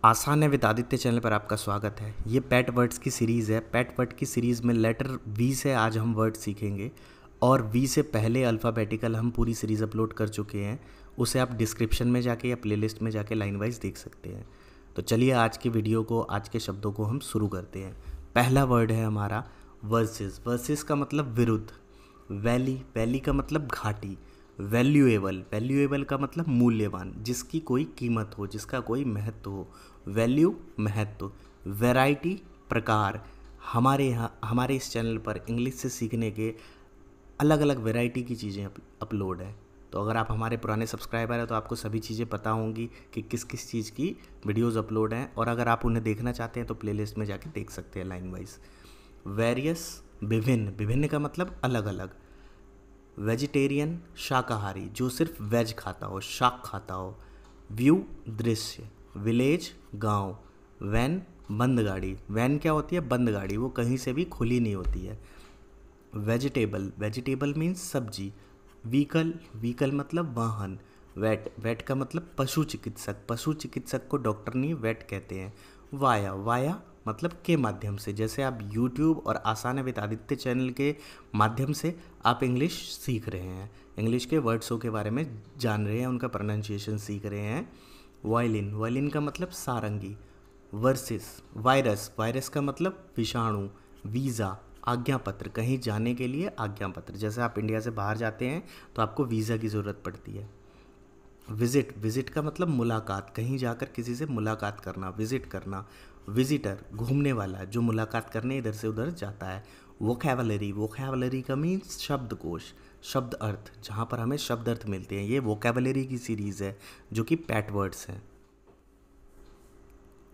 आसान है with Aditya channel पर आपका स्वागत है। ये पैट वर्ड्स की सीरीज़ है। पैट वर्ड की सीरीज़ में लेटर वी से आज हम वर्ड सीखेंगे और वी से पहले अल्फ़ाबेटिकल हम पूरी सीरीज़ अपलोड कर चुके हैं। उसे आप डिस्क्रिप्शन में जाके या प्लेलिस्ट में जाके लाइन वाइज देख सकते हैं। तो चलिए आज की वीडियो को, आज के शब्दों को हम शुरू करते हैं। पहला वर्ड है हमारा वर्सेस। वर्सेस का मतलब विरुद्ध। वैली, वैली का मतलब घाटी। वैल्यूएबल, वैल्यूएबल का मतलब मूल्यवान, जिसकी कोई कीमत हो, जिसका कोई महत्व हो। वैल्यू महत्व। वैरायटी प्रकार। हमारे यहाँ, हमारे इस चैनल पर इंग्लिश से सीखने के अलग अलग वैरायटी की चीज़ें अपलोड है। तो अगर आप हमारे पुराने सब्सक्राइबर हैं तो आपको सभी चीज़ें पता होंगी कि किस किस चीज़ की वीडियोस अपलोड हैं, और अगर आप उन्हें देखना चाहते हैं तो प्लेलिस्ट में जाके देख सकते हैं लाइन वाइज। वेरियस, विभिन्न, विभिन्न का मतलब अलग अलग। वेजिटेरियन शाकाहारी, जो सिर्फ वेज खाता हो, शाक खाता हो। व्यू दृश्य। विलेज गांव। वैन बंद गाड़ी। वैन क्या होती है? बंद गाड़ी, वो कहीं से भी खुली नहीं होती है। वेजिटेबल, वेजिटेबल मीन्स सब्जी। व्हीकल, व्हीकल मतलब वाहन। वेट, वेट का मतलब पशु चिकित्सक। पशु चिकित्सक को डॉक्टर नहीं वेट कहते हैं। वाया, वाया मतलब के माध्यम से। जैसे आप YouTube और आसान विद आदित्य चैनल के माध्यम से आप इंग्लिश सीख रहे हैं, इंग्लिश के वर्ड्सों के बारे में जान रहे हैं, उनका प्रोनाउंसिएशन सीख रहे हैं। वायलिन, वायलिन का मतलब सारंगी। वर्सेस, वायरस, वायरस का मतलब विषाणु। वीज़ा आज्ञा पत्र, कहीं जाने के लिए आज्ञा पत्र। जैसे आप इंडिया से बाहर जाते हैं तो आपको वीज़ा की ज़रूरत पड़ती है। विजिट, विजिट का मतलब मुलाकात, कहीं जाकर किसी से मुलाकात करना, विजिट करना। विजिटर घूमने वाला, जो मुलाकात करने इधर से उधर जाता है। वोकैबलरी, वोकैबलरी का मीन्स शब्दकोश, शब्द अर्थ, जहाँ पर हमें शब्द अर्थ मिलते हैं। ये वोकैबलरी की सीरीज़ है जो कि पैट वर्ड्स हैं।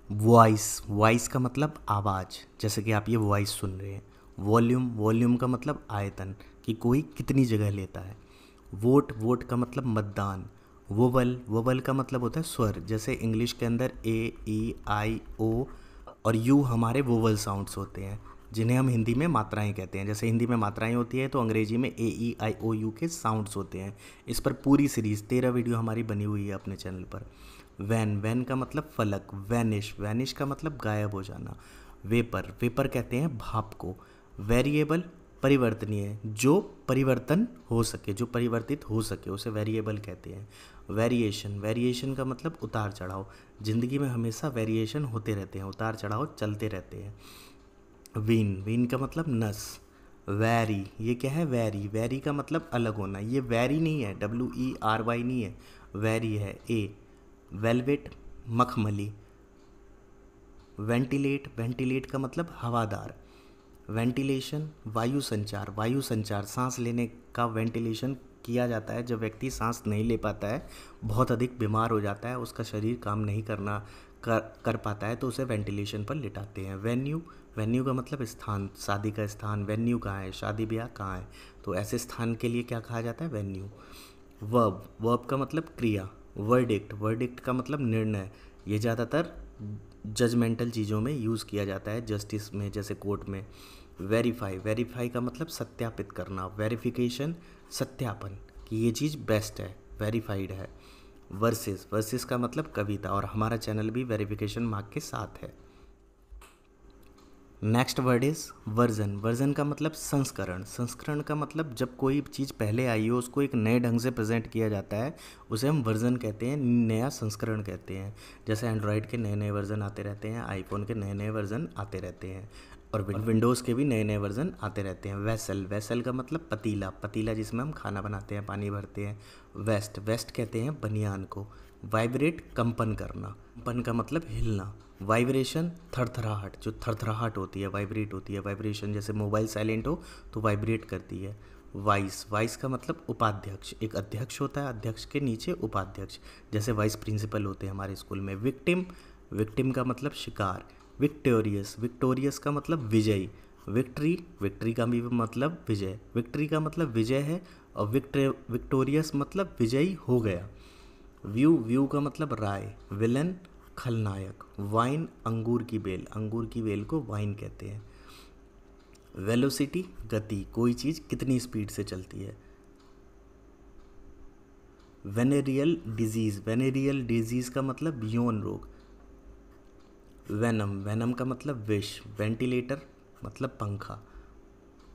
वॉइस, वॉइस का मतलब आवाज़, जैसे कि आप ये वॉइस सुन रहे हैं। वॉल्यूम, वॉल्यूम का मतलब आयतन, कि कोई कितनी जगह लेता है। वोट, वोट का मतलब मतदान। वोवल, वोवल का मतलब होता है स्वर। जैसे इंग्लिश के अंदर ए, ई, आई, ओ और यू हमारे वोवल साउंड्स होते हैं, जिन्हें हम हिंदी में मात्राएं कहते हैं। जैसे हिंदी में मात्राएं होती है तो अंग्रेजी में ए, ई, आई, ओ, यू के साउंड्स होते हैं। इस पर पूरी सीरीज़ 13 वीडियो हमारी बनी हुई है अपने चैनल पर। वैन, वैन का मतलब फलक। वैनिश, वैनिश का मतलब गायब हो जाना। वेपर, वेपर कहते हैं भाप को। वेरिएबल परिवर्तनीय, जो परिवर्तन हो सके, जो परिवर्तित हो सके, उसे वेरिएबल कहते हैं। वेरिएशन, वेरिएशन का मतलब उतार चढ़ाव। ज़िंदगी में हमेशा वेरिएशन होते रहते हैं, उतार चढ़ाव चलते रहते हैं। वीन, वीन का मतलब नस। वैरी, ये क्या है? वैरी, वैरी का मतलब अलग होना। ये वैरी नहीं है, WERY नहीं है, वैरी है ए। वेलवेट मखमली। वेंटिलेट, वेंटिलेट का मतलब हवादार। वेंटिलेशन वायु संचार, वायु संचार, सांस लेने का वेंटिलेशन किया जाता है जब व्यक्ति सांस नहीं ले पाता है, बहुत अधिक बीमार हो जाता है, उसका शरीर काम नहीं कर पाता है, तो उसे वेंटिलेशन पर लिटाते हैं। वेन्यू, वेन्यू का मतलब स्थान, शादी का स्थान। वेन्यू कहाँ है? शादी ब्याह कहाँ है? तो ऐसे स्थान के लिए क्या कहा जाता है? वेन्यू। वर्ब, वर्ब का मतलब क्रिया। वर्डिक्ट, वर्डिक्ट का मतलब निर्णय। ये ज़्यादातर जजमेंटल चीज़ों में यूज़ किया जाता है, जस्टिस में, जैसे कोर्ट में। वेरीफाई, वेरीफाई का मतलब सत्यापित करना। वेरिफिकेशन सत्यापन, कि ये चीज़ बेस्ट है, वेरीफाइड है। वर्सेस, वर्सेस का मतलब कविता, और हमारा चैनल भी वेरिफिकेशन मार्क के साथ है। Next word is version. Version का मतलब संस्करण। संस्करण का मतलब जब कोई चीज़ पहले आई हो उसको एक नए ढंग से प्रेजेंट किया जाता है, उसे हम वर्जन कहते हैं, नया संस्करण कहते हैं। जैसे एंड्रॉयड के नए नए वर्जन आते रहते हैं, आईफोन के नए नए वर्जन आते रहते हैं, और विंडोज़ के भी नए नए वर्जन आते रहते हैं। वेसल, वेसल का मतलब पतीला, पतीला जिसमें हम खाना बनाते हैं, पानी भरते हैं। वेस्ट, वेस्ट कहते हैं बनियान को। वाइब्रेट कंपन करना, कंपन का मतलब हिलना। वाइब्रेशन थरथराहट, जो थरथराहट होती है, वाइब्रेट होती है, वाइब्रेशन। जैसे मोबाइल साइलेंट हो तो वाइब्रेट करती है। वाइस, वाइस का मतलब उपाध्यक्ष। एक अध्यक्ष होता है, अध्यक्ष के नीचे उपाध्यक्ष, जैसे वाइस प्रिंसिपल होते हैं हमारे स्कूल में। विक्टिम, विक्टिम का मतलब शिकार। विक्टोरियस, विक्टोरियस का मतलब विजयी। विक्ट्री, विक्ट्री का भी मतलब विजय। विक्ट्री का मतलब विजय है, और विक्टोरियस मतलब विजयी हो गया। व्यू, व्यू का मतलब राय। विलन खलनायक। वाइन अंगूर की बेल, अंगूर की बेल को वाइन कहते हैं। वेलोसिटी गति, कोई चीज़ कितनी स्पीड से चलती है। वेनेरियल डिजीज़, वेनेरियल डिजीज़ का मतलब यौन रोग। वेनम, वेनम का मतलब विष, वेंटिलेटर मतलब पंखा,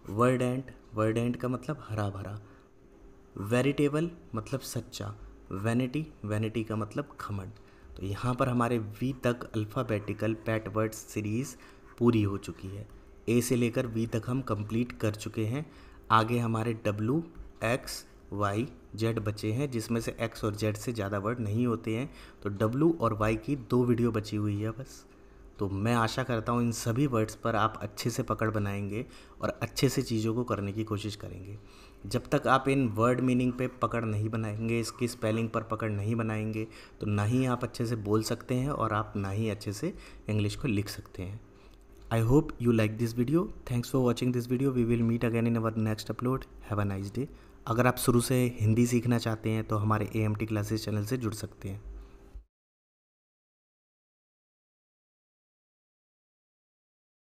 वर्डेंट, वर्डेंट का मतलब हरा भरा, वेरिटेबल मतलब सच्चा, वैनिटी, वैनिटी का मतलब घमंड। तो यहाँ पर हमारे वी तक अल्फ़ाबेटिकल पैट वर्ड्स सीरीज़ पूरी हो चुकी है। ए से लेकर वी तक हम कंप्लीट कर चुके हैं। आगे हमारे डब्लू, एक्स, वाई, जेड बचे हैं, जिसमें से एक्स और जेड से ज़्यादा वर्ड नहीं होते हैं। तो डब्लू और वाई की 2 वीडियो बची हुई है बस। तो मैं आशा करता हूँ इन सभी वर्ड्स पर आप अच्छे से पकड़ बनाएंगे और अच्छे से चीज़ों को करने की कोशिश करेंगे। जब तक आप इन वर्ड मीनिंग पे पकड़ नहीं बनाएंगे, इसकी स्पेलिंग पर पकड़ नहीं बनाएंगे, तो ना ही आप अच्छे से बोल सकते हैं और आप ना ही अच्छे से इंग्लिश को लिख सकते हैं। I hope you like this video. Thanks for watching this video. We will meet again in our next upload. Have a nice day. अगर आप शुरू से हिंदी सीखना चाहते हैं तो हमारे AMT क्लासेस चैनल से जुड़ सकते हैं।